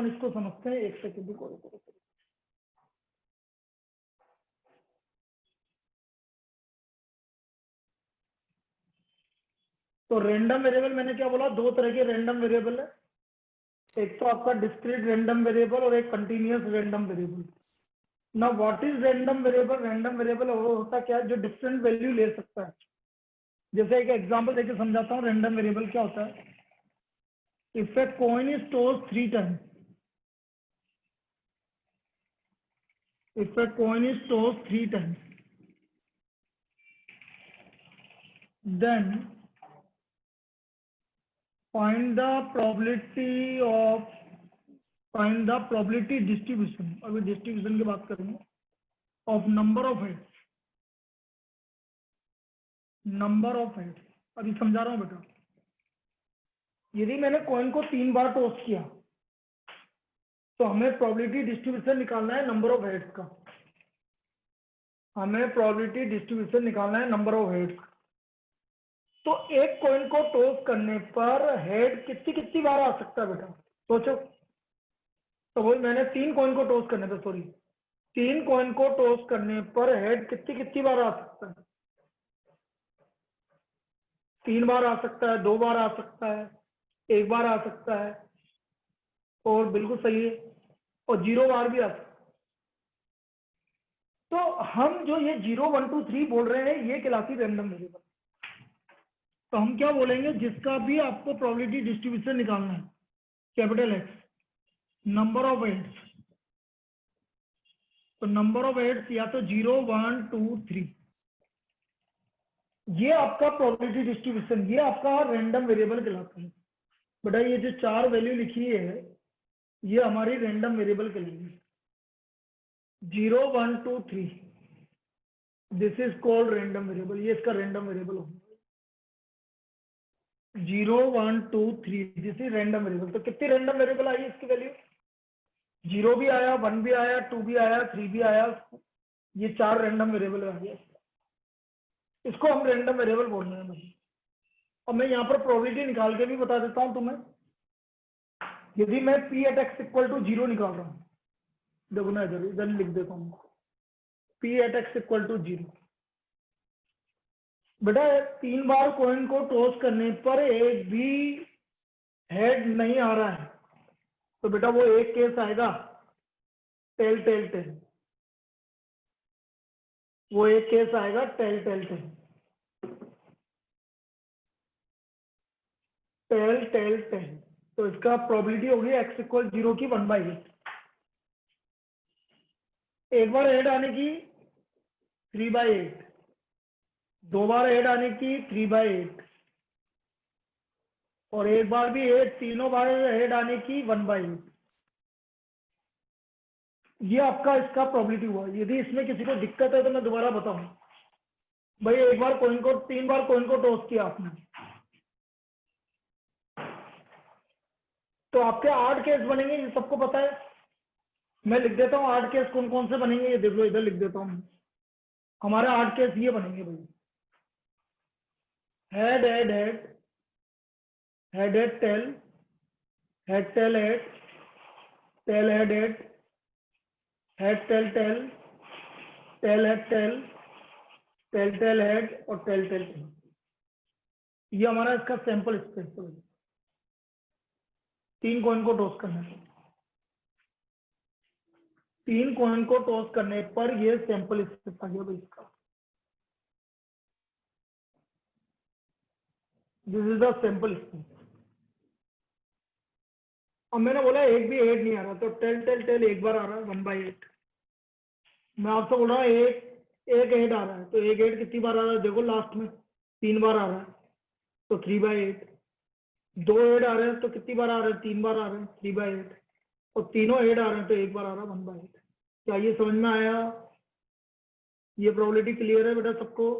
इसको समझते हैं, 1 सेकंड को। तो रैंडम वेरिएबल मैंने क्या बोला, 2 तरह के रैंडम वेरिएबल है, एक तो आपका डिस्क्रीट रैंडम वेरिएबल और एक कंटिन्यूअस रैंडम वेरिएबल। ना what is random variable? Random variable वो होता क्या है जो डिफरेंट वैल्यू ले सकता है। जैसे एक एग्जांपल देके समझाता हूँ रैंडम वेरिएबल क्या होता है। If a coin is tossed 3 times, if a coin is tossed 3 times, then find the probability distribution, अभी डिस्ट्रीब्यूशन की बात करेंगे, of number of heads, number of heads. अभी समझा रहा हूं बेटा। यदि मैंने कॉइन को 3 बार टॉस किया तो हमें प्रोबेबिलिटी डिस्ट्रीब्यूशन निकालना है नंबर ऑफ हेड्स का, हमें प्रोबेबिलिटी डिस्ट्रीब्यूशन निकालना है नंबर ऑफ हेड्स का। तो एक कॉइन को टॉस करने पर हेड कितनी कितनी बार आ सकता है बेटा, सोचो। तो वही मैंने 3 कॉइन को टॉस करने पर, सॉरी 3 कॉइन को टॉस करने पर हेड कितनी कितनी बार आ सकता है? 3 बार आ सकता है, 2 बार आ सकता है, 1 बार आ सकता है, और बिल्कुल सही है, और 0 बार भी आ सकता है। तो हम जो ये 0 1 2 3 बोल रहे हैं ये कहलाती रैंडम वेरिएबल। तो हम क्या बोलेंगे, जिसका भी आपको प्रोबेबिलिटी डिस्ट्रीब्यूशन निकालना है, capital x, number of heads, तो नंबर ऑफ हेड्स या तो 0 1 2 3, ये आपका प्रोबेबिलिटी डिस्ट्रीब्यूशन, ये आपका रैंडम वेरिएबल कहलाता है। बेटा ये जो 4 वैल्यू लिखी है ये हमारी रैंडम वेरिएबल कहलाएगी। 0 1 2 3 this is called random variable, ये इसका रैंडम वेरिएबल होगा। 0 1 2 3 दिस इज रैंडम वेरिएबल। तो कितनी रैंडम वेरिएबल आई इसकी वैल्यू? 0 भी आया, 1 भी आया, 2 भी आया, 3 भी आया, ये 4 रैंडम वेरिएबल आ गया। इसको हम रैंडम वेरिएबल बोल रहे हैं भाई। और मैं यहाँ पर प्रोबेबिलिटी निकाल के भी बता देता हूँ तुम्हें। यदि मैं p at x equal to 0 निकाल रहा हूँ, देखो ना इधर इधर लिख देता हूँ, p at x equal to 0। बेटा 3 बार कॉइन को टॉस करने पर एक भी हेड नहीं आ रहा है, तो बेटा वो एक केस आएगा टेल टेल टेल, वो एक केस आएगा tail tail tail, tail tail tail. तो इसका प्रोबेबिलिटी होगी x इक्वल 0 की 1/8। एक बार हेड आने की 3/8, 2 बार हेड आने की 3/8, और एक बार भी हेड, तीनों बार हेड आने की 1/8। ये आपका इसका प्रोबेबिलिटी हुआ। यदि इसमें किसी को दिक्कत है तो मैं दोबारा बताऊं भाई। एक बार कॉइन को 3 बार कॉइन को टॉस किया आपने, तो आपके 8 केस बनेंगे, ये सबको पता है। मैं लिख देता हूँ 8 केस कौन कौन से बनेंगे, ये देख लो, इधर लिख देता हूँ। हमारे 8 केस ये बनेंगे भाई। Head head head, head head tail, head tail head, tail head head, head tail tail, tail head tail, tail tail head, और टेल टेल टेल। ये हमारा इसका सैंपल स्पेस है। 3 कॉइन को टॉस करने पर, 3 कॉइन को टॉस करने पर ये सैंपल स्पेस आ गया भाई इसका। This is the sample space. अब मैंने बोला एक भी हेड नहीं आ रहा, तो टेल टेल टेल एक बार आ रहा है 1/8। मैं आपसे बोल रहा हूँ एक हेड आ रहा है, तो एक हेड कितनी बार आ रहा है देखो, लास्ट में 3 बार आ रहा है, तो 3/8। 2 हेड आ रहे हैं तो कितनी बार आ रहे हैं, 3 बार आ रहे हैं, 3/8। और तीनों हेड आ रहे हैं तो एक बार आ रहा है 1/8। क्या ये समझ में आया? ये प्रोबेबिलिटी क्लियर है बेटा सबको?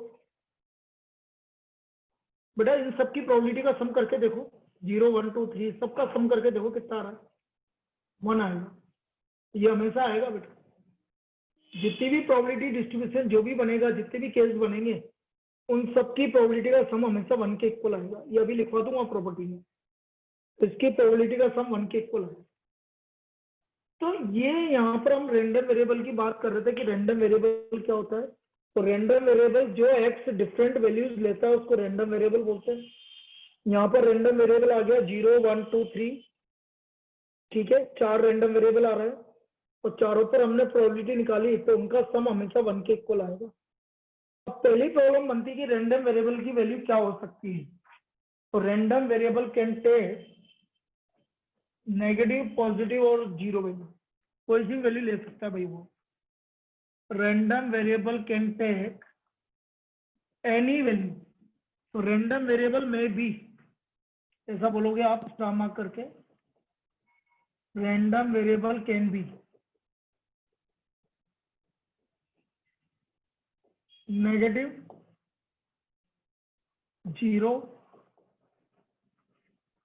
बेटा इन सबकी प्रोबेबिलिटी का सम करके देखो, 0 1 2 3 सबका सम करके देखो कितना आ रहा है, 1 आएगा। ये हमेशा आएगा बेटा। जितनी भी प्रोबेबिलिटी डिस्ट्रीब्यूशन जो भी बनेगा, जितने भी केस बनेंगे, उन सबकी प्रोबेबिलिटी का सम हमेशा 1 के इक्वल आएगा। ये अभी लिखवा दूंगा प्रॉपर्टी में, इसकी प्रोबेबिलिटी का सम 1 के इक्वल आएगा। तो ये यहाँ पर हम रेंडम वेरिएबल की बात कर रहे थे कि रेंडम वेरिएबल क्या होता है। तो रेंडम वेरिएबल जो एक्स डिफरेंट वैल्यूज लेता है उसको रेंडम वेरिएबल बोलते हैं। यहाँ पर रेंडम वेरिएबल आ गया 0 1 2 3, ठीक है, 4 रेंडम वेरिएबल आ रहा है और चारों पर हमने प्रोबेबिलिटी निकाली तो उनका सम हमेशा 1 के इक्वल आएगा। अब पहली प्रॉब्लम बनती है कि रेंडम वेरिएबल की वैल्यू क्या हो सकती है। तो random variable can take negative, positive और जीरो वैल्यू, कोई सी वैल्यू ले सकता है भाई वो। Random variable can take any value. तो रेंडम वेरिएबल में भी, ऐसा बोलोगे आप स्टार मार्क करके, random variable can be negative, zero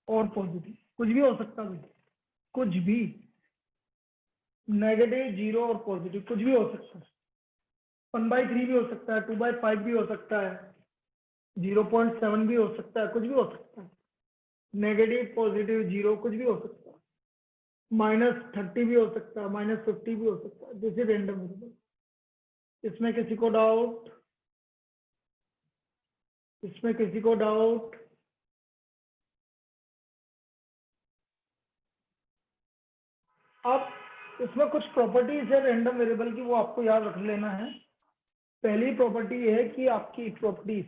और पॉजिटिव, कुछ भी हो सकता है, कुछ भी, नेगेटिव, जीरो और पॉजिटिव कुछ भी हो सकता है। 1/3 भी हो सकता है, 2/5 भी हो सकता है, 0.7 भी हो सकता है, कुछ भी हो सकता है। नेगेटिव, पॉजिटिव, जीरो कुछ भी हो सकता है। -30 भी हो सकता है, -50 भी हो सकता है। This is random variable. इसमें किसी को डाउट? इसमें किसी को डाउट? अब इसमें कुछ प्रॉपर्टीज है रेंडम वेरिएबल की, वो आपको याद रख लेना है। पहली प्रॉपर्टी ये है कि आपकी प्रॉपर्टीज,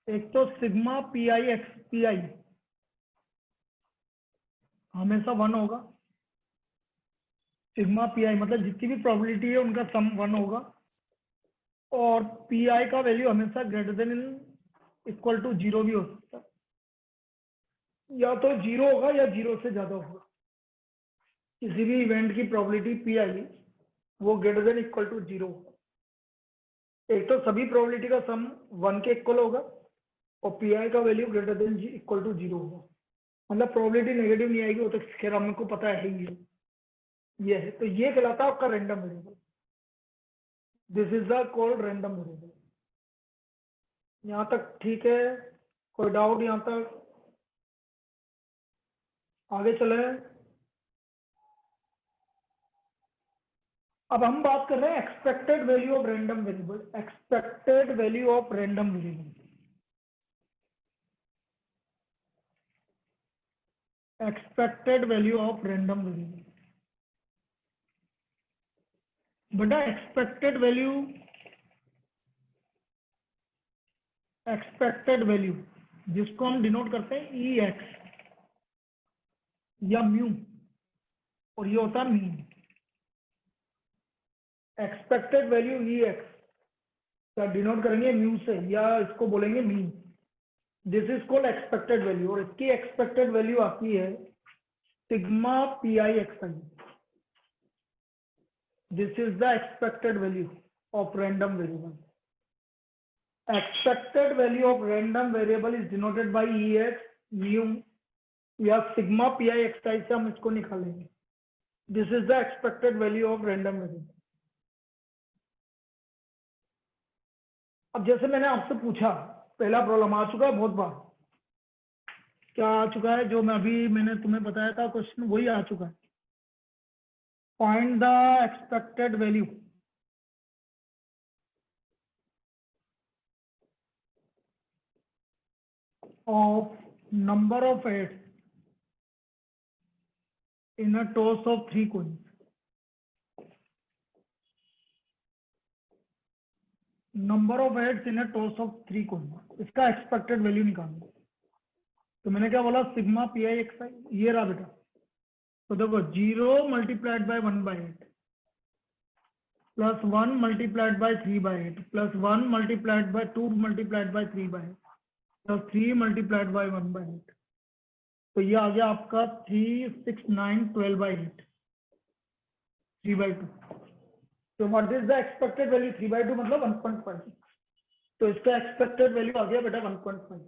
एक तो sigma p i x P I हमेशा 1 होगा। सिग्मा पी आई मतलब जितनी भी प्रोबेबिलिटी है उनका सम 1 होगा। और पी आई का वैल्यू हमेशा greater than equal to zero भी हो सकता है, या तो जीरो होगा या जीरो से ज्यादा होगा। किसी भी इवेंट की प्रोबेबिलिटी पी आई वो greater than equal to zero होगा। एक तो सभी प्रोबेबिलिटी का सम 1 के इक्वल होगा और पी आई का value greater than equal to zero होगा। मतलब प्रोबेबिलिटी नेगेटिव नहीं आएगी, वो तो खैर हमको पता है ही ये है। तो ये कहलाता है आपका random variable. This is the called random variable. यहाँ तक ठीक है? कोई डाउट यहाँ तक? आगे चले। अब हम बात कर रहे हैं expected value of random variable. Expected value of random variable, expected value of random variable. बेटा एक्सपेक्टेड वैल्यू, एक्सपेक्टेड वैल्यू जिसको हम डिनोट करते हैं ई एक्स या म्यू, और ये होता है मीन। एक्सपेक्टेड वैल्यू ई एक्स का डिनोट करेंगे म्यू से, या इसको बोलेंगे mean. This is called expected value, और इसकी एक्सपेक्टेड वैल्यू आती है sigma p i x I. This is the expected value of random variable. Expected value of random variable is denoted by E x, mu या sigma p i x आई से हम इसको निकालेंगे। This is the expected value of random variable. अब जैसे मैंने आपसे पूछा, पहला प्रॉब्लम आ चुका है बहुत बार। क्या आ चुका है? जो मैंने तुम्हें बताया था क्वेश्चन वही आ चुका है। Find the expected value of number of heads in a toss of 3 coins। Number of heads in a toss of 3 coins, इसका एक्सपेक्टेड वैल्यू निकालना। तो मैंने क्या बोला? सिग्मा पी आई एक्स आई, ये रहा बेटा। तो देखो 0 multiplied by 1/8 plus 1 multiplied by 3/8 plus 1 multiplied by 2 multiplied by 3/8 plus 3 multiplied by 1/8। तो ये आ गया आपका 3 6 9 12/8, 3/2। तो what is the expected value? 3/2 मतलब 1.5। तो इसका एक्सपेक्टेड वैल्यू आ गया बेटा 1.5।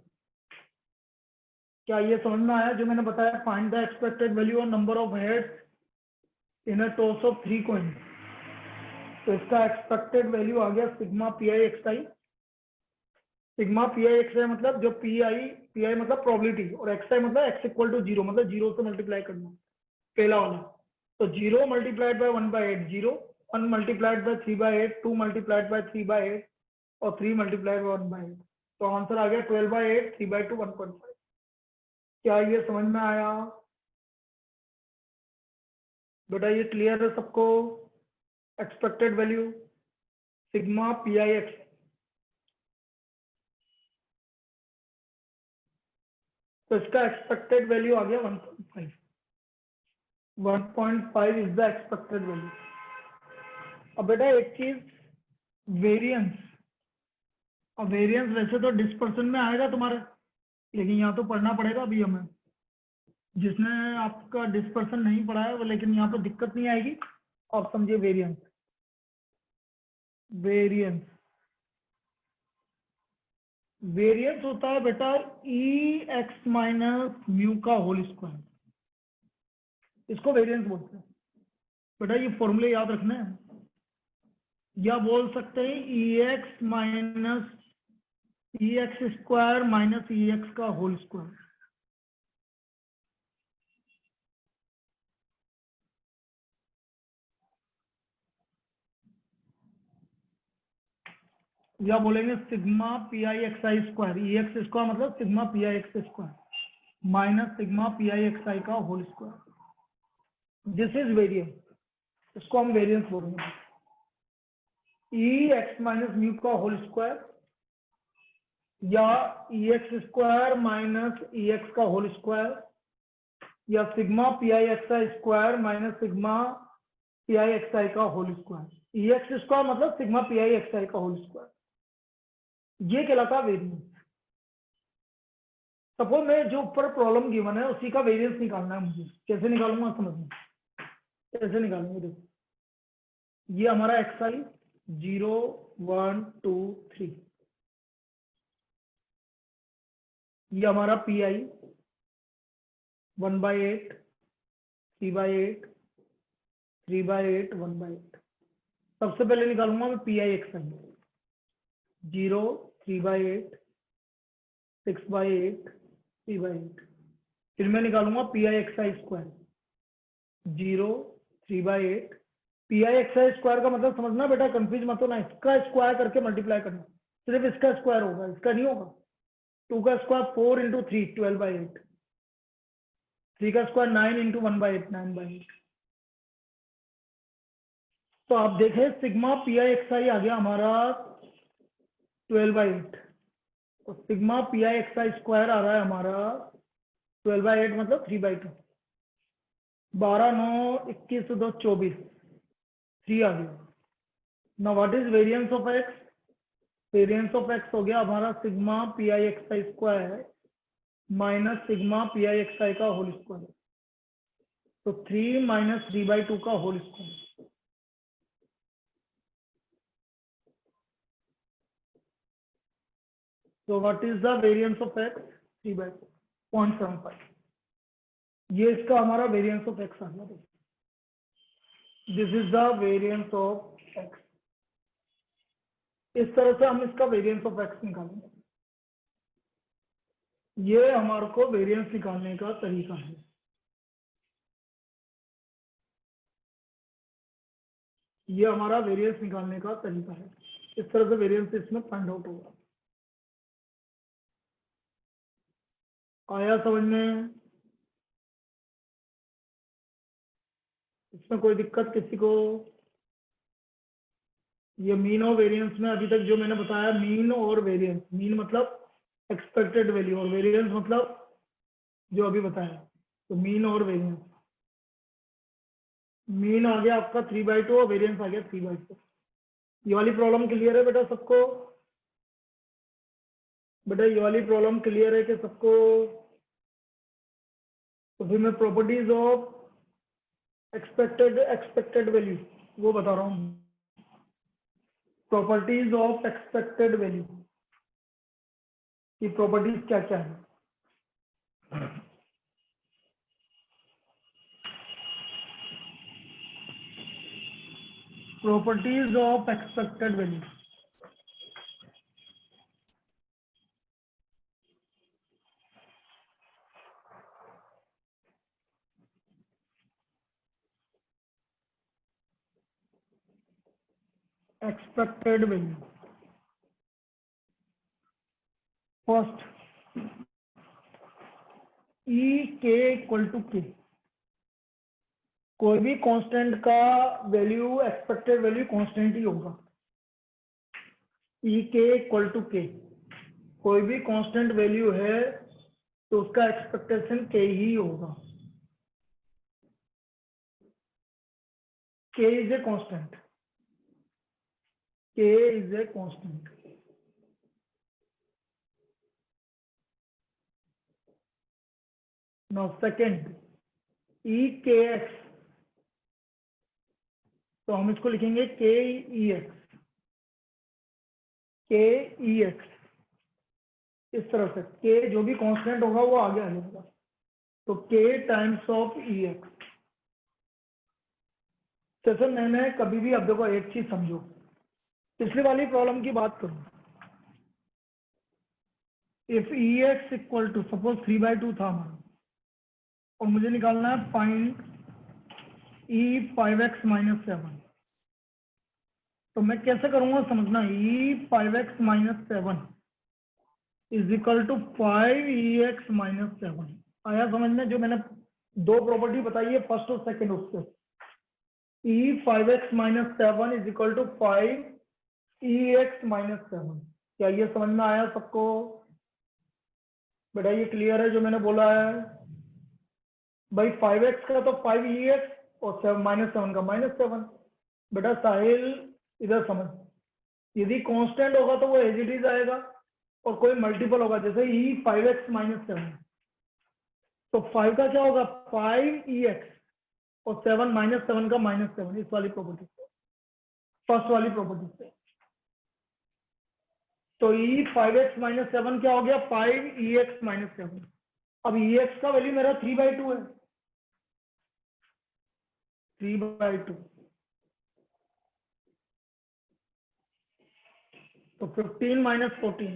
क्या ये समझ में आया जो मैंने बताया? फाइंड द एक्सपेक्टेड वैल्यू और number of heads in a toss of 3 coins। तो इसका एक्सपेक्टेड वैल्यू आ गया sigma p i x i sigma p i x i मतलब जो पी आई मतलब प्रोबेबिलिटी और एक्स आई मतलब एक्स इक्वल टू जीरो, मतलब जीरो से मल्टीप्लाई करना, पहला वाला। तो zero multiplied by 1/8 zero, 1 multiplied by 3/8 2 multiplied by 3/8 और 3 मल्टीप्लाइड बाय 1/8। तो आंसर आ गया 12/8 3/2 1.5। क्या ये समझ में आया बेटा? ये क्लियर है सबको? Expected value sigma p i x, तो इसका एक्सपेक्टेड वैल्यू आ गया 1.5। 1.5 इज द एक्सपेक्टेड वैल्यू। अब बेटा एक चीज, वेरिएंस। अब वेरिएंस वैसे तो डिस्पर्सन में आएगा तुम्हारे, लेकिन यहाँ तो पढ़ना पड़ेगा अभी हमें। जिसने आपका डिस्पर्सन नहीं पढ़ा है वो, लेकिन यहाँ पे दिक्कत नहीं आएगी। आप समझिए वेरिएंस। वेरिएंस वेरिएंस होता है बेटा ई एक्स माइनस म्यू का होल स्क्वायर, इसको वेरिएंस बोलते हैं। बेटा ये फॉर्मूले याद रखना है, या बोल सकते हैं E X minus E X square minus E X का होल स्क्वायर। या बोलेंगे sigma p i x i square, E X square मतलब sigma p i x square minus sigma p i x i का whole square. This is variance, इसको हम variance बोलेंगे। E X minus mu का whole square या E X square minus E X का whole square या sigma p i x i square minus sigma p i x i का whole square. E X square मतलब sigma p i x i का whole square, ये कहलाता है variance. Suppose मैं जो ऊपर प्रॉब्लम गिवन है उसी का वेरिएंस निकालना है मुझे। कैसे निकालूंगा समझना, कैसे निकालूंगा? देखो ये हमारा एक्स आई 0 1 2 3, ये हमारा पी आई 1/8 3/8 3/8 1/8। सबसे पहले निकालूंगा मैं पी आई एक्स आई 0 3/8 6/8 3/8। फिर मैं निकालूंगा P i x i square 0 3/8। P i x i square का मतलब समझना बेटा, कंफ्यूज मत होना, इसका स्क्वायर करके मल्टीप्लाई करना, सिर्फ इसका स्क्वायर होगा, इसका नहीं होगा। 2 का स्क्वायर 4 इंटू 3 12/8, 3 का स्क्वायर 9 इंटू 1/8 9/8। तो आप देखें sigma p i x i आ गया हमारा 12/8, तो sigma p i x i square आ रहा है हमारा 12/8 मतलब 3/2। 12 9 21 2 24, 3 आ गया। Now what is variance of X? Variance of X हो गया हमारा sigma p i x i square minus sigma p i x i का होल स्क्वायर, तो 3 माइनस 3/2 का whole square. So what is the variance of x? 3/0.75। ये इसका हमारा वेरिएंस ऑफ एक्स आ गया। This is the variance of x. इस तरह से हम इसका वेरिएंस ऑफ एक्स निकालेंगे। ये हमारे को वेरिएंस निकालने का तरीका है। ये हमारा वेरिएंस निकालने का तरीका है। इस तरह से वेरिएंस इसमें फाइंड आउट होगा। आया समझ में? इसमें कोई दिक्कत किसी को? ये मीन और वेरिएंस में अभी तक जो मैंने बताया, मीन और वेरिएंस, मीन मतलब एक्सपेक्टेड वैल्यू और वेरिएंस मतलब जो अभी बताया, तो मीन और वेरिएंस। मीन आ गया आपका 3/2 और वेरिएंस आ गया 3/4। ये वाली प्रॉब्लम क्लियर है बेटा सबको? बेटा ये वाली प्रॉब्लम क्लियर है कि सबको? तो फिर मैं प्रॉपर्टीज ऑफ एक्सपेक्टेड वैल्यू वो बता रहा हूँ। प्रॉपर्टीज ऑफ एक्सपेक्टेड वैल्यू की प्रॉपर्टीज क्या क्या है? Properties of expected value. Expected value first E K equal to K, कोई भी कांस्टेंट का वैल्यू एक्सपेक्टेड वैल्यू कांस्टेंट ही होगा। E K equal to K, कोई भी कांस्टेंट वैल्यू है तो उसका एक्सपेक्टेशन के ही होगा। K is a constant, K is a constant. Now second E K X, तो हम इसको लिखेंगे के ई एक्स, के ई एक्स इस तरह से, के जो भी कांस्टेंट होगा वो आगे आ जाएगा, तो के टाइम्स ऑफ ई एक्स। जैसे मैंने कभी भी, अब देखो एक चीज समझो, पिछली वाली प्रॉब्लम की बात करूं, if E X equal to suppose 3/2 था हमारा, और मुझे निकालना है फाइंड ई 5x माइनस 7, तो मैं कैसे करूंगा समझना, E 5x minus 7 is equal to 5EX minus 7। आया समझ में? जो मैंने दो प्रॉपर्टी बताई है फर्स्ट और सेकंड, उससे E 5x minus 7 is equal to 5EX minus 7। क्या ये समझ में आया सबको? बेटा ये क्लियर है जो मैंने बोला है? भाई 5x का तो 5EX और माइनस 7 का माइनस 7। बेटा साहिल इधर समझ, यदि कांस्टेंट होगा तो वो एज इट इज आएगा, और कोई मल्टीपल होगा, जैसे ई 5x माइनस 7, तो 5 का क्या होगा 5EX और 7 माइनस 7 का माइनस 7, इस वाली प्रॉपर्टी से, फर्स्ट वाली प्रॉपर्टी से। तो ई 5x माइनस 7 क्या हो गया 5EX माइनस 7। अब EX का वैल्यू मेरा 3/2 है, 3/2, तो 15 माइनस 14,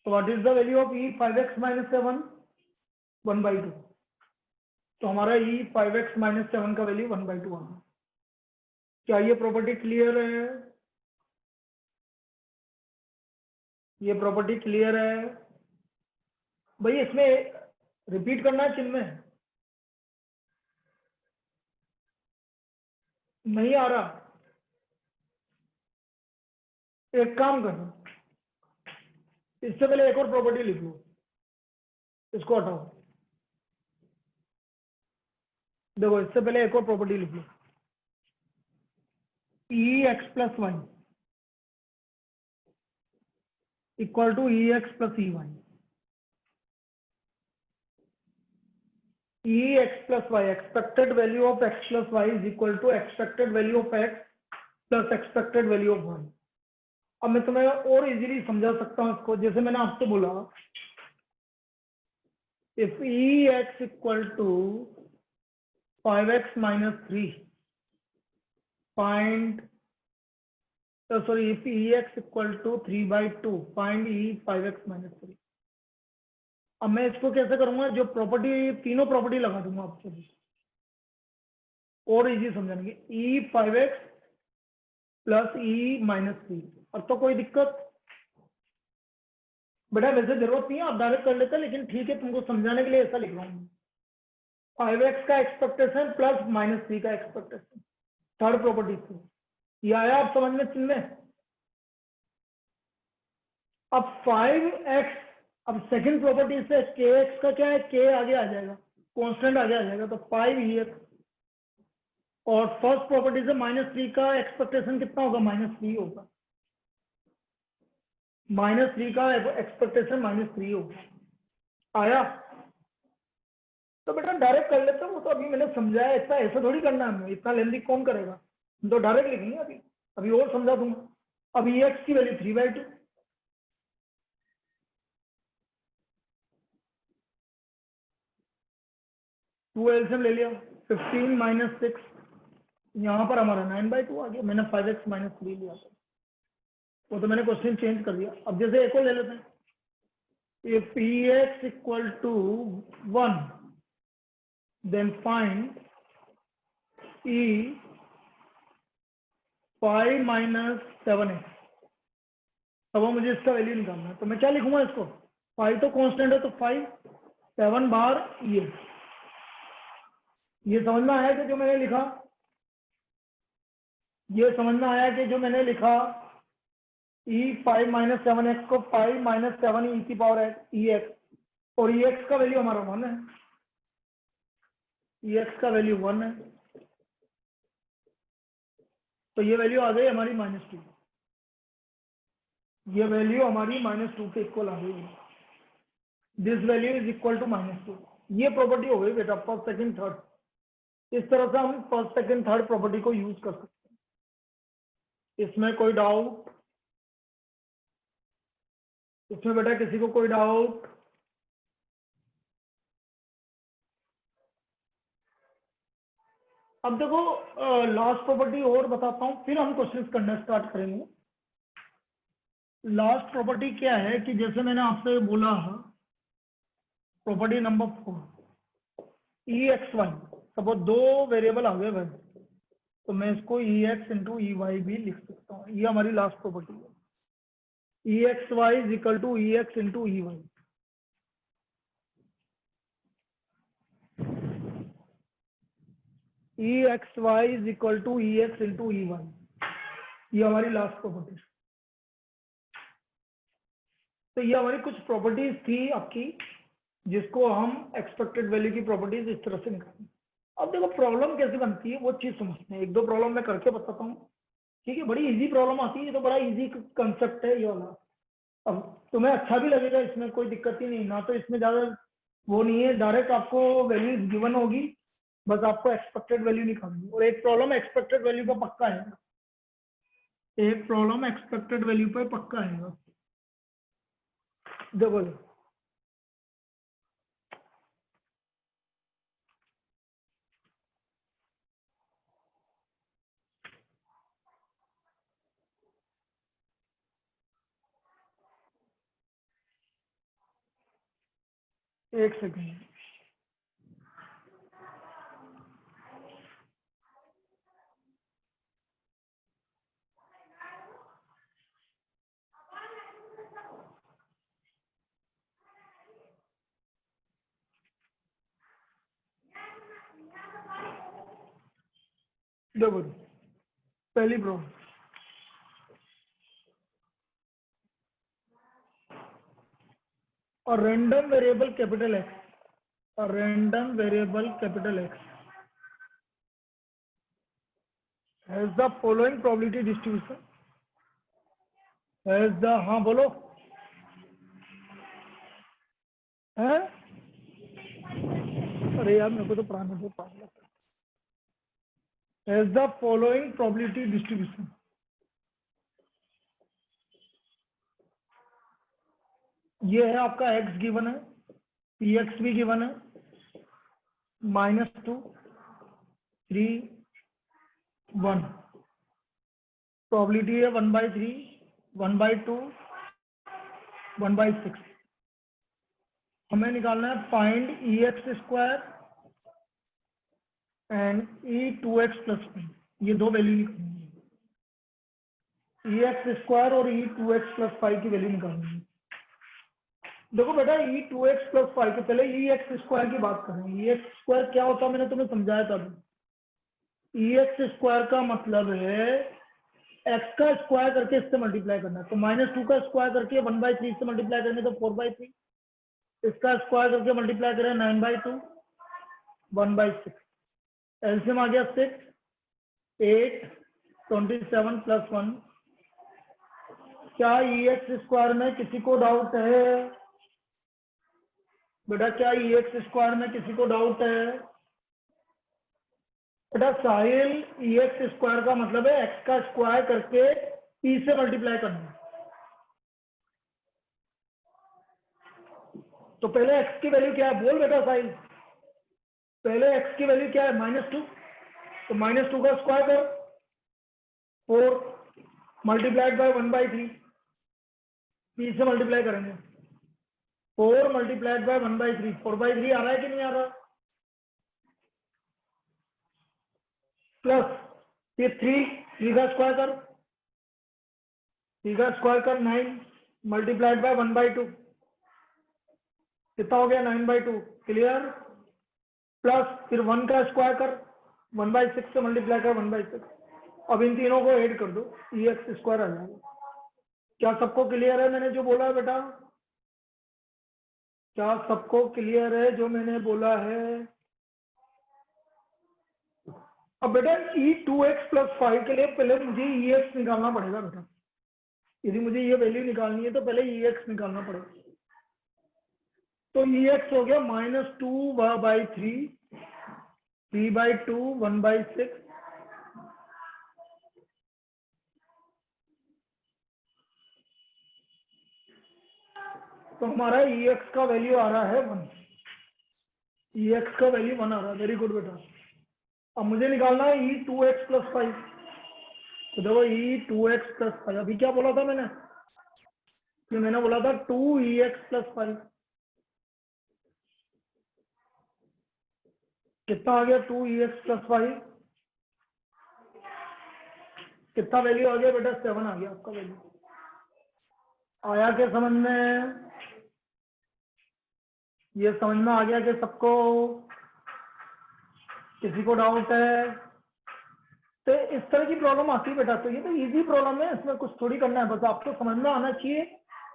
तो what is the value of E 5x minus 7? 1/2। तो हमारा ई 5x माइनस 7 का वैल्यू 1/2 आ गया। क्या ये प्रॉपर्टी क्लियर है? ये प्रॉपर्टी क्लियर है भाई? इसमें रिपीट करना है चिन्ह में? नहीं आ रहा? एक काम करो, इससे पहले एक और प्रॉपर्टी लिख लो, इसको हटाओ। देखो इससे पहले एक और प्रॉपर्टी लिख लो, E X plus Y equal to E X plus E Y. E X plus Y, expected value of X plus Y is equal to expected value of X plus expected value of Y. अब मैं तुम्हें और easily समझा सकता हूं इसको, जैसे मैंने आपसे बोला, if E X equal to 5x minus 3 find, sorry, if ex equal to 3/2 find e 5x minus 3। अब मैं इसको कैसे करूंगा, जो प्रॉपर्टी, तीनों प्रॉपर्टी लगा दूंगा आपको और इजी समझाने की, e 5x plus e minus 3। अब तो कोई दिक्कत बेटा वैसे जरूरत नहीं है, आप डायरेक्ट कर लेते, लेकिन ठीक है तुमको समझाने के लिए ऐसा लिख रहा हूँ। 5x का एक्सपेक्टेशन प्लस माइनस 3 का एक्सपेक्टेशन, थर्ड प्रॉपर्टी से। ये आया आप समझ में चिन्ह में? अब 5x, अब सेकंड प्रॉपर्टी से kx का क्या है, k आगे आ जाएगा, कांस्टेंट आगे आ जाएगा, तो 5EX। और फर्स्ट प्रॉपर्टी से -3 का एक्सपेक्टेशन कितना होगा, -3 होगा, -3 का एक्सपेक्टेशन -3 होगा। आया? तो बेटा डायरेक्ट कर लेता हूँ, तो अभी मैंने समझाया, इतना ऐसा थोड़ी करना है, हमें इतना लेंदी कौन करेगा, तो डायरेक्ट लिखेंगे। अभी और समझा दूंगा। अब EX की वैल्यू 3/2, टू एलसीएम ले लिया, 15 माइनस 6, यहाँ पर हमारा 9/2 आ गया। मैंने 5x माइनस 3 लिया था, वो तो मैंने क्वेश्चन चेंज कर दिया। अब जैसे एक और ले लेते हैं, if EX equal to 1 then find E 5 minus 7x। अब मुझे इसका वैल्यू निकालना है, तो मैं क्या लिखूंगा इसको, 5 तो कांस्टेंट है तो 5, 7 बार ये समझ में आया कि जो मैंने लिखा, ये समझ में आया कि जो मैंने लिखा e 5 माइनस 7x को 5 माइनस 7 e की पावर ex, और ex का वैल्यू हमारा 1 है, ex का वैल्यू 1 है, तो ये वैल्यू आ गई हमारी -2, ये वैल्यू हमारी -2 के इक्वल आ गई, this value is equal to -2। ये प्रॉपर्टी हो गई बेटा फर्स्ट सेकंड थर्ड। इस तरह से हम फर्स्ट सेकंड थर्ड प्रॉपर्टी को यूज कर सकते हैं। इसमें कोई डाउट, इसमें बेटा किसी को कोई डाउट? अब देखो लास्ट प्रॉपर्टी और बताता हूं, फिर हम क्वेश्चंस करना स्टार्ट करेंगे। लास्ट प्रॉपर्टी क्या है कि जैसे मैंने आपसे बोला property number 4, E X Y, suppose दो वेरिएबल आ गए भाई, तो मैं इसको E X into E Y भी लिख सकता हूँ। ये हमारी लास्ट प्रॉपर्टी है, E X Y is equal to E X into E Y. E X Y is equal to E X into E Y, ये हमारी लास्ट प्रॉपर्टी। तो ये हमारी कुछ प्रॉपर्टीज थी आपकी, जिसको हम एक्सपेक्टेड वैल्यू की प्रॉपर्टीज इस तरह से निकालेंगे। अब देखो प्रॉब्लम कैसे बनती है वो चीज समझते हैं, एक दो प्रॉब्लम मैं करके बताता हूँ, ठीक है। बड़ी इजी प्रॉब्लम आती है, ये तो बड़ा इजी कंसेप्ट है ये वाला। अब तुम्हें अच्छा भी लगेगा, इसमें कोई दिक्कत ही नहीं, ना तो इसमें ज्यादा वो नहीं है, डायरेक्ट आपको वैल्यूज गिवन होगी, बस आपको एक्सपेक्टेड वैल्यू निकालनी। और एक प्रॉब्लम एक्सपेक्टेड वैल्यू का पक्का है, एक प्रॉब्लम एक्सपेक्टेड वैल्यू पर पक्का है। देखो एक सेकेंड, देखो पहली प्रॉब्लम, और रैंडम वेरिएबल कैपिटल एक्स, और random variable capital x has the following probability distribution, has the, हाँ बोलो है, अरे यार मेरे को तो पढ़ाने दो, has the following probability distribution. ये है आपका x गिवन है, px भी गिवन है, -2, 3, 1, प्रोबेबिलिटी है 1/3, 1/2, 1/6। हमें निकालना है find ex square and e2x plus 5, ये दो वैल्यू निकालनी है, ex स्क्वायर और e2x प्लस 5 की वैल्यू निकालनी है। देखो बेटा e2x प्लस 5 के पहले ex स्क्वायर की बात करें। ex स्क्वायर क्या होता है मैंने तुम्हें समझाया था अभी। ex स्क्वायर का मतलब है x का स्क्वायर करके इससे मल्टीप्लाई करना, तो -2 का स्क्वायर करके 1/3 से मल्टीप्लाई करेंगे तो 4/3, इसका स्क्वायर करके मल्टीप्लाई करें 9/2, 1/6, एलसीएम आ गया 6, 8, 27 प्लस 1। क्या ex स्क्वायर में किसी को डाउट है बेटा? क्या ex स्क्वायर में किसी को डाउट है बेटा? साहिल, ex स्क्वायर का मतलब है x का स्क्वायर करके e से मल्टीप्लाई करना। तो पहले x की वैल्यू क्या है बोल बेटा साहिल, पहले x की वैल्यू क्या है? -2, तो -2 का स्क्वायर कर, 4 मल्टीप्लाइड बाय 1/3, e से मल्टीप्लाई करेंगे, 4 मल्टीप्लाइड बाय 1/3, 4/3 आ रहा है कि नहीं आ रहा? प्लस ये 3 3 का स्क्वायर कर, 3 का स्क्वायर कर 9 मल्टीप्लाइड बाय 1/2 कितना हो गया 9/2 क्लियर। प्लस फिर 1 का स्क्वायर कर 1/6 से मल्टीप्लाई कर 1/6। अब इन तीनों को ऐड कर दो EX स्क्वायर आ जाएगा। क्या सबको क्लियर है मैंने जो बोला है बेटा? क्या सबको क्लियर है जो मैंने बोला है? अब बेटा E2x + 5 के लिए पहले मुझे EX निकालना पड़ेगा बेटा। यदि मुझे ये वैल्यू निकालनी है तो पहले EX निकालना पड़ेगा। तो EX हो गया -2/3 3/2 1/6 तो हमारा EX का वैल्यू आ रहा है 1। EX का वैल्यू 1 आ रहा है। वेरी गुड बेटा। अब मुझे निकालना है E2x + 5। तो देखो E2x + 5 अभी क्या बोला था मैंने? कि मैंने बोला था 2EX + 5 कितना आ गया 2EX + 5 कितना वैल्यू आ गया बेटा? 7 आ गया आपका वैल्यू। आया क्या समझ में? ये समझ में आ गया कि सबको? किसी को डाउट है? तो इस तरह की प्रॉब्लम आती है बेटा। तो ये तो इजी प्रॉब्लम है, इसमें कुछ थोड़ी करना है, बस आपको समझ में आना चाहिए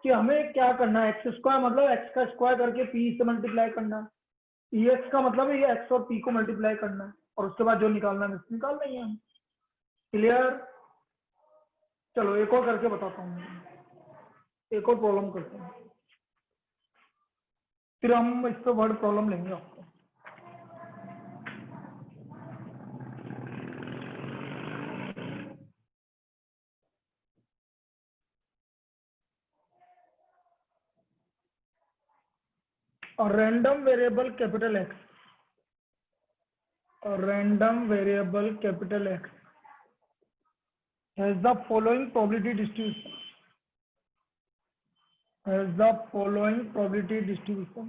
कि हमें क्या करना है। एक्स स्क्वायर मतलब एक्स का स्क्वायर करके पी से मल्टीप्लाई करना है। EX का मतलब है ये एक्स और पी को मल्टीप्लाई करना है और उसके बाद जो निकालना है निकाल लेंगे हम। क्लियर? चलो एक और करके बताता हूँ, एक और प्रॉब्लम करते हैं, फिर हम इस पर वर्ड प्रॉब्लम लेंगे आपको। A random variable capital X, a random variable capital X has the following probability distribution. Has the following probability distribution.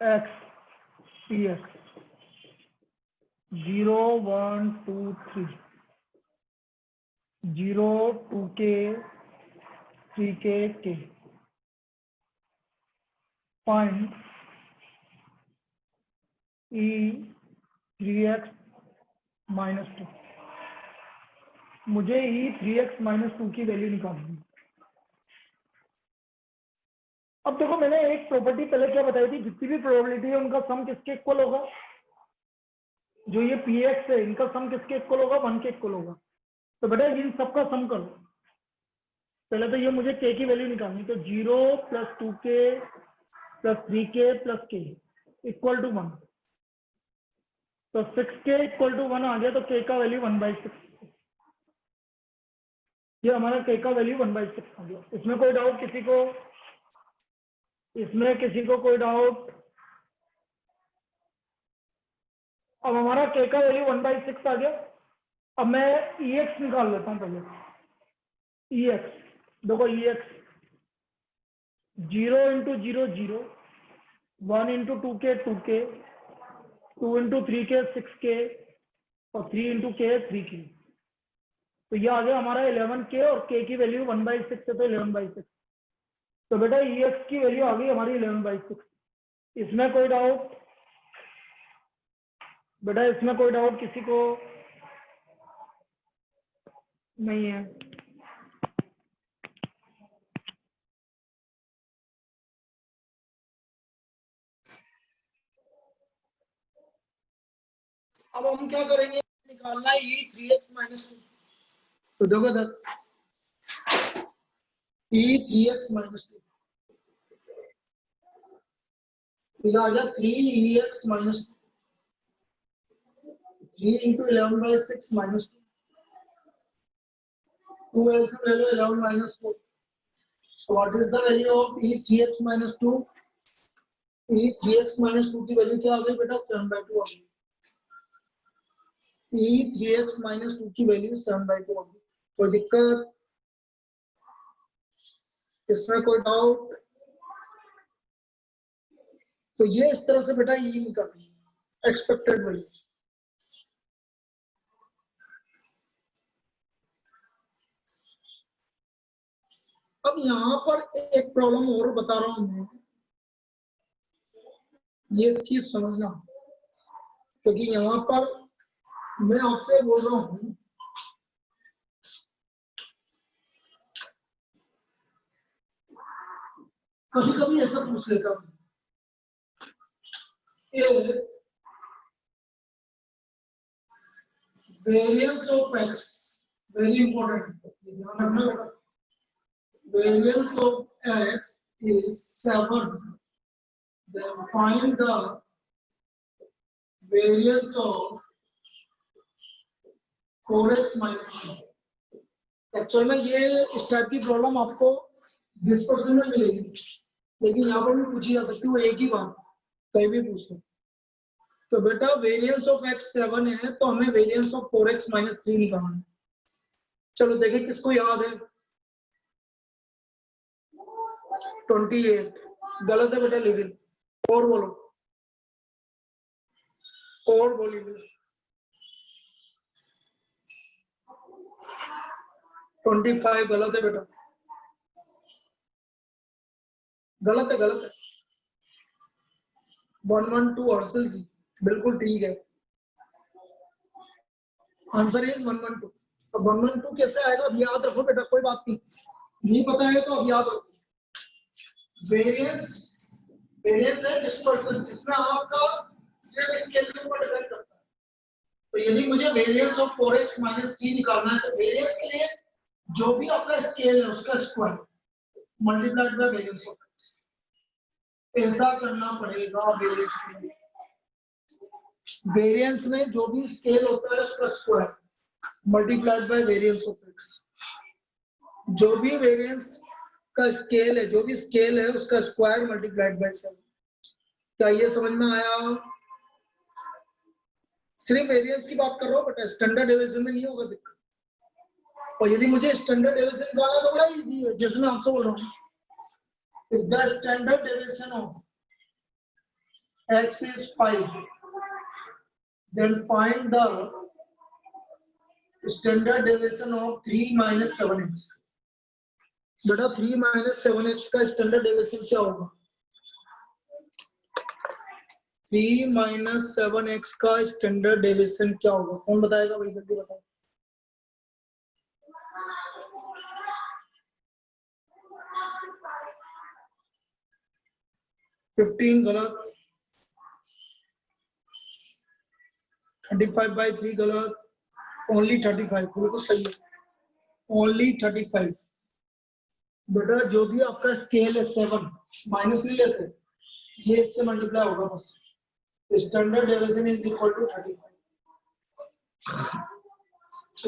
X, Px 0, 1, 2, 3, 0, 2k, 3k, k. Find E 3x - 2। मुझे E 3x - 2 की value निकालनी है। अब देखो मैंने एक property पहले क्या बताई थी, जितनी भी प्रोबेबिलिटी है उनका सम किसके इक्वल होगा? जो ये Px है इनका सम किसके इक्वल होगा? 1 के इक्वल होगा। तो बेटा इन सबका सम करो। पहले तो ये मुझे k की वैल्यू निकालनी, तो 0 + 2k + 3k + k = 1। तो 6k = 1 आ गया, तो k का वैल्यू 1/6। ये हमारा k का वैल्यू 1/6 आ गया। इसमें कोई डाउट किसी को? इसमें किसी को कोई डाउट? अब हमारा k का वैल्यू 1/6 आ गया। अब मैं EX निकाल लेता हूँ पहले। EX देखो EX 0 × 0 0, 1 × 2k 2k, 2 × 3k 6k और 3 × k 3k। तो ये आ गया हमारा 11k और k की वैल्यू 1/6 है तो 11/6। तो बेटा EX की वैल्यू आ गई हमारी 11/6। इसमें कोई डाउट? बेटा इसमें कोई डाउट किसी को नहीं है? अब हम क्या करेंगे? निकालना है E 3x - 2। तो देखो सर E 3x - 2 तो आ गया 3EX - 2। 3 × 11/6 - 2 LCM ले लो 11 - 4। So what is the value of E 3x - 2? E 3x - 2 की वैल्यू क्या आ गई बेटा? 7/2 आ गई। E 3x - 2 की वैल्यू 7/2 आ गई। कोई दिक्कत? इसमें कोई डाउट? तो ये इस तरह से बेटा E निकालनी है। Expected value. अब यहाँ पर एक प्रॉब्लम और बता रहा हूं मैं, ये चीज समझना, क्योंकि तो यहाँ पर मैं आपसे बोल रहा हूं, कभी कभी ऐसा पूछ लेता हूं, variance of x, very important, ध्यान रखना, variance of x is 7, then find the variance of 4x minus 3। Actual में ये इस टाइप की प्रॉब्लम आपको 20% में मिलेगी, लेकिन यहाँ पर भी पूछी जा सकती है वो एक ही बात, कहीं भी पूछ लो। तो बेटा वेरिएंस ऑफ x 7 है, तो हमें वेरिएंस ऑफ 4x minus 3 निकालना है। चलो देखें किसको याद है। 28 गलत है बेटा, लेकिन और बोलो, और बोलिए। 25 गलत है बेटा, गलत है, गलत है। 112 हर्षल जी, बिल्कुल ठीक है, आंसर इज 112। तो 112 कैसे आएगा, अब याद रखो बेटा, कोई बात नहीं पता है तो अब याद रखो। वेरिएंस, वेरिएंस है डिस्पर्सन, जिसमें आपका सिर्फ स्केल के ऊपर डिपेंड करता है। तो यदि मुझे वेरिएंस ऑफ 4x minus 3 निकालना है, तो वेरिएंस के लिए जो भी आपका स्केल है उसका square multiplied by variance of x, ऐसा करना पड़ेगा वेरिएंस के लिए। वेरिएंस में जो भी स्केल होता है उसका square multiplied by variance of x। जो भी वेरिएंस का स्केल है, जो भी स्केल है उसका स्क्वायर मल्टीप्लाइड बाय 7। क्या ये समझ में आया? सिर्फ वेरिएंस की बात कर रहा हूँ, बट स्टैंडर्ड डेविएशन में नहीं होगा दिक्कत। और यदि मुझे स्टैंडर्ड डेविएशन निकालना तो बड़ा इजी है, जैसे मैं आपसे बोल रहा हूँ, if the standard deviation of x is 5, then find the standard deviation of 3 minus 7x। बेटा 3 minus 7x का स्टैंडर्ड डेविएशन क्या होगा? 3 minus 7x का स्टैंडर्ड डेविएशन क्या होगा? कौन बताएगा भाई, जल्दी बताओ। $15 गलत, 35 by 3 गलत, ओनली 35 बिल्कुल सही है, ओनली 35। बेटा जो भी आपका स्केल है 7, माइनस नहीं लेते, ये इससे मल्टीप्लाई होगा बस। Standard deviation is equal to 35।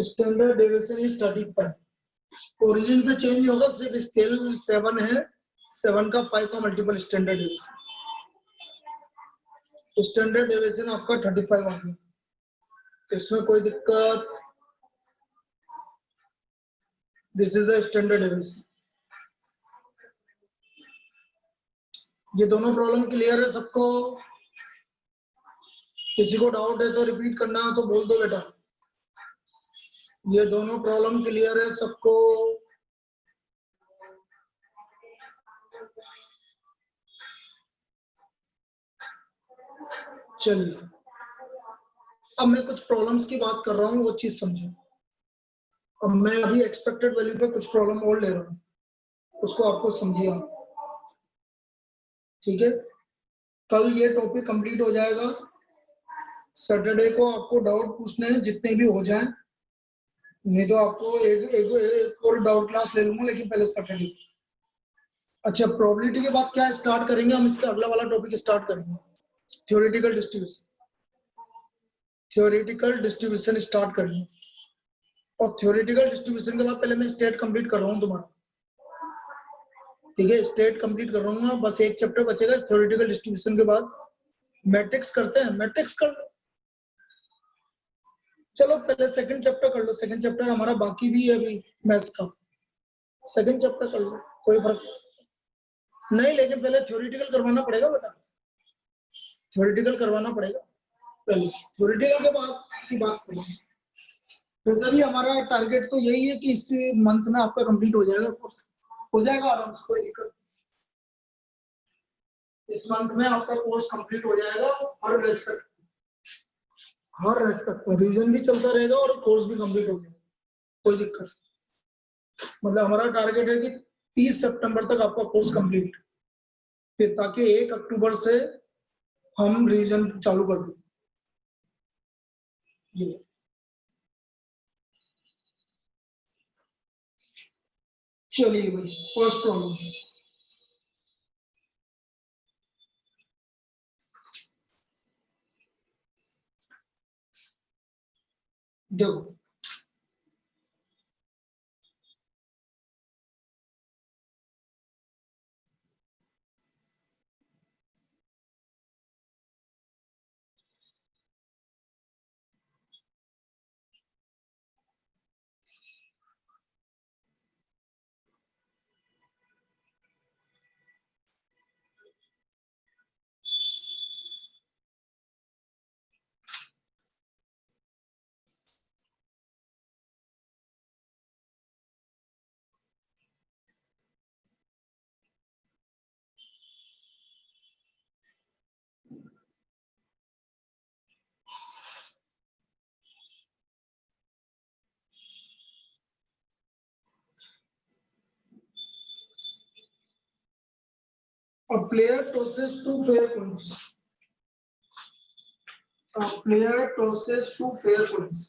Standard deviation is 35। Origin पे चेंज नहीं होगा, सिर्फ स्केल 7 है, 7 का 5 का multiple standard deviation. Standard deviation आपका 35 आ गया, इसमें कोई दिक्कत? This is the standard deviation. ये दोनों प्रॉब्लम क्लियर है सबको? किसी को डाउट है तो रिपीट करना तो बोल दो बेटा। ये दोनों प्रॉब्लम क्लियर है सबको? चलिए, अब मैं कुछ प्रॉब्लम्स की बात कर रहा हूँ, वो चीज समझो। अब मैं अभी एक्सपेक्टेड वैल्यू पे कुछ प्रॉब्लम और ले रहा हूँ, उसको आपको समझिए आप, ठीक है? कल ये टॉपिक कंप्लीट हो जाएगा, सैटरडे को आपको डाउट पूछने हैं जितने भी हो जाएं, नहीं तो आपको एक और डाउट क्लास ले लूंगा, लेकिन पहले सैटरडे। अच्छा, प्रोबेबिलिटी के बाद क्या स्टार्ट करेंगे हम? इसका अगला वाला टॉपिक स्टार्ट करेंगे, theoretical distribution. Theoretical distribution start करेंगे, और थ्योरेटिकल डिस्ट्रीब्यूशन के बाद पहले मैं स्टेट कंप्लीट कर रहा हूँ तुम्हारा, ठीक है? स्टेट कंप्लीट कर रहा हूँ, बस एक चैप्टर बचेगा थ्योरेटिकल डिस्ट्रीब्यूशन के बाद। मैट्रिक्स करते हैं, मैट्रिक्स कर लो। चलो पहले सेकंड चैप्टर कर लो, सेकंड चैप्टर हमारा बाकी भी है अभी मैथ्स का, सेकंड चैप्टर कर लो, कोई फर्क नहीं, लेकिन पहले थ्योरेटिकल करवाना पड़ेगा बेटा, थ्योरेटिकल करवाना पड़ेगा। पहले पॉलिटिकल के बाद की बात करें। वैसे भी हमारा टारगेट तो यही है कि इस मंथ में आपका कंप्लीट हो जाएगा कोर्स, हो जाएगा आराम से, कोई दिक्कत। इस मंथ में आपका कोर्स कंप्लीट हो जाएगा हर रेस्पेक्ट में रिवीजन भी चलता रहेगा और कोर्स भी कंप्लीट हो जाएगा, कोई दिक्कत। मतलब हमारा टारगेट है कि 30 सितंबर तक आपका कोर्स कंप्लीट, फिर ताकि 1 अक्टूबर से हम रिवीजन चालू कर दें। ये चलिए भाई, फर्स्ट प्रॉब्लम देखो। A player tosses 2 fair coins. A player tosses 2 fair coins.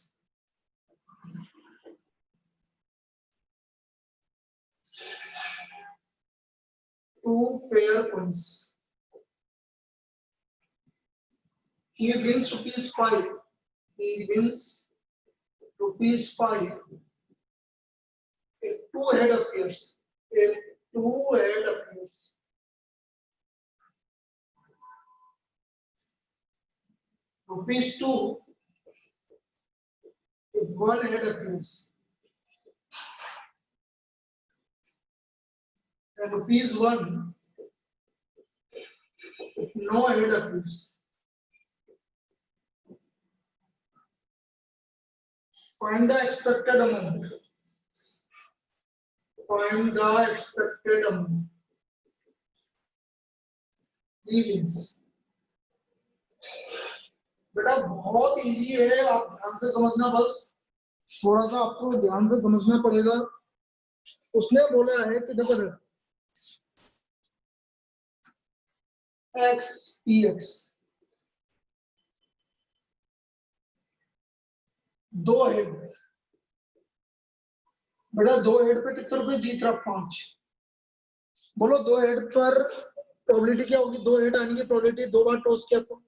Two fair coins. He wins ₹5. He wins ₹5. If two head appears. If two head appears. ₹2. If one head appears. And ₹1. If no head appears. Find the expected amount. Find the expected amount. He wins. बेटा बहुत easy है, आप ध्यान से समझना, बस थोड़ा सा आपको ध्यान से समझना पड़ेगा। उसने बोला है कि देखो x px दो हेड, बेटा दो हेड पे कितने रुपए जीत रहा? 5। बोलो दो हेड पर प्रोबेबिलिटी क्या होगी? दो हेड आने की प्रोबेबिलिटी, दो बार टॉस किया तो,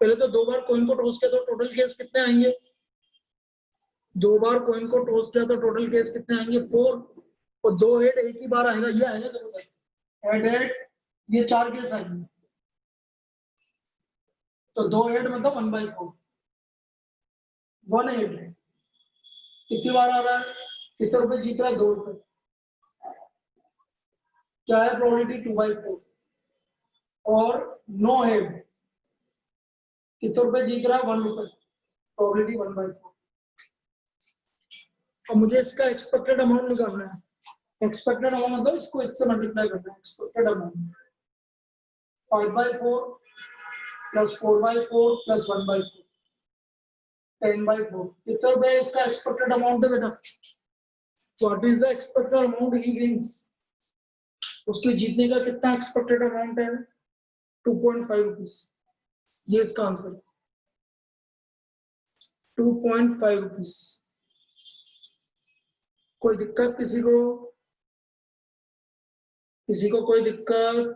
पहले तो दो बार कॉइन को टॉस किया तो टोटल केस कितने आएंगे? दो बार कॉइन को टॉस किया तो टोटल केस कितने आएंगे? 4। और दो हेड एक ही बार आएगा, ये आएगा देखो हेड हेड, ये 4 केस आएंगे, तो दो हेड मतलब 1/4। वन हेड कितनी बार आ रहा है? कितने रुपए जीत रहा है? 2 रुपए। क्या है प्रोबेबिलिटी? 2/4। और नो हेड कितने रुपए जीत रहा है? 1 रुपए, प्रोबेबिलिटी 1/4। अब मुझे इसका एक्सपेक्टेड अमाउंट निकालना है। एक्सपेक्टेड अमाउंट मतलब इसको इससे मल्टीप्लाई करना है। Expected amount 5/4 plus 4/4 plus 1/4, 10/4। कितने रुपए इसका एक्सपेक्टेड अमाउंट है बेटा? What is the expected amount he wins? उसके जीतने का कितना एक्सपेक्टेड अमाउंट है? 2.5 रुपीज। ये इसका आंसर, 2.5 रुपीज। कोई दिक्कत किसी को? किसी को कोई दिक्कत?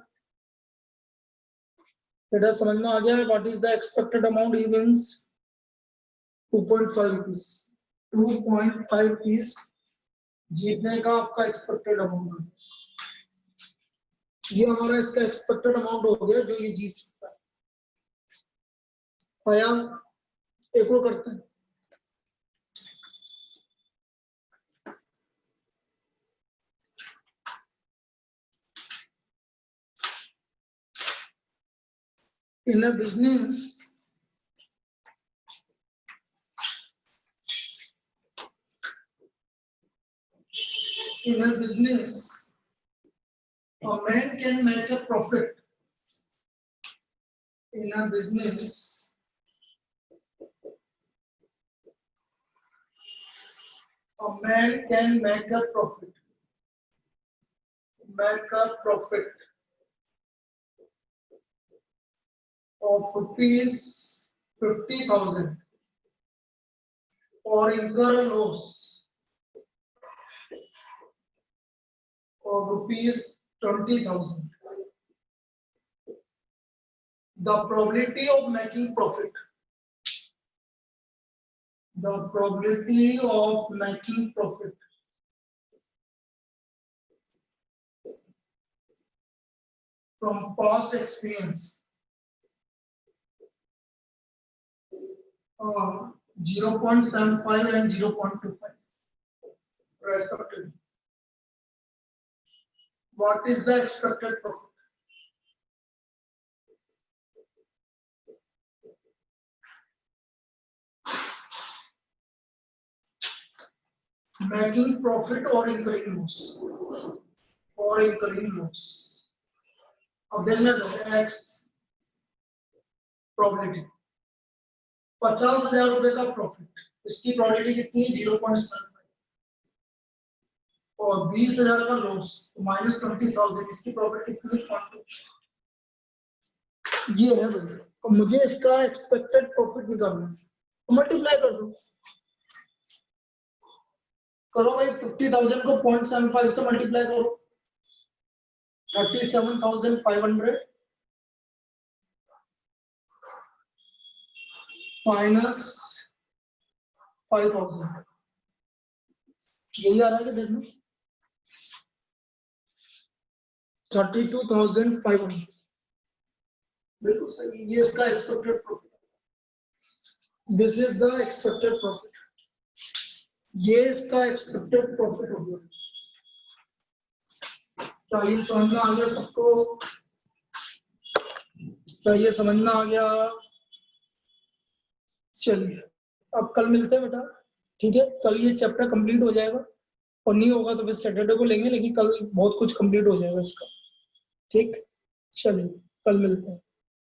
बेटा समझ में आ गया? What is the expected amount he wins? 2.5 rupees. 2.5 rupees जीतने का आपका एक्सपेक्टेड अमाउंट है। ये हमारा इसका एक्सपेक्टेड अमाउंट हो गया जो ये जीत सकता है। आया? एक और करते हैं। In a business, in a business a man can make a profit. In a business a man can make a profit. Make a profit of rupees 50,000 or incur a loss of rupees 20,000. The probability of making profit. The probability of making profit from past experience 0.75 and 0.25 respectively. What is the expected profit? Making profit or incurring loss? Or incurring loss. अब देखना तो x probability 50,000 रुपए का profit, इसकी probability कितनी है 0.75 और 20,000 का लॉस तो -20,000, इसकी प्रोबेबिलिटी कितनी 0.2। ये है भाई, तो मुझे इसका एक्सपेक्टेड प्रॉफिट निकालना है, तो मल्टीप्लाई कर दो, करो भाई 50,000 को 0.75 से मल्टीप्लाई करो 37,500 माइनस 5,000, यही आ रहा है कि देखो 32,500, बिल्कुल सही, ये इसका expected profit, this is the expected profit, ये इसका एक्सपेक्टेड प्रॉफिट हो गया। क्या ये समझ में आ गया सबको? क्या ये समझ में आ गया? चलिए अब कल मिलते हैं बेटा, ठीक है, कल ये चैप्टर कंप्लीट हो जाएगा और नहीं होगा तो फिर सैटरडे को लेंगे, लेकिन कल बहुत कुछ कंप्लीट हो जाएगा इसका, ठीक, चलिए कल मिलते हैं।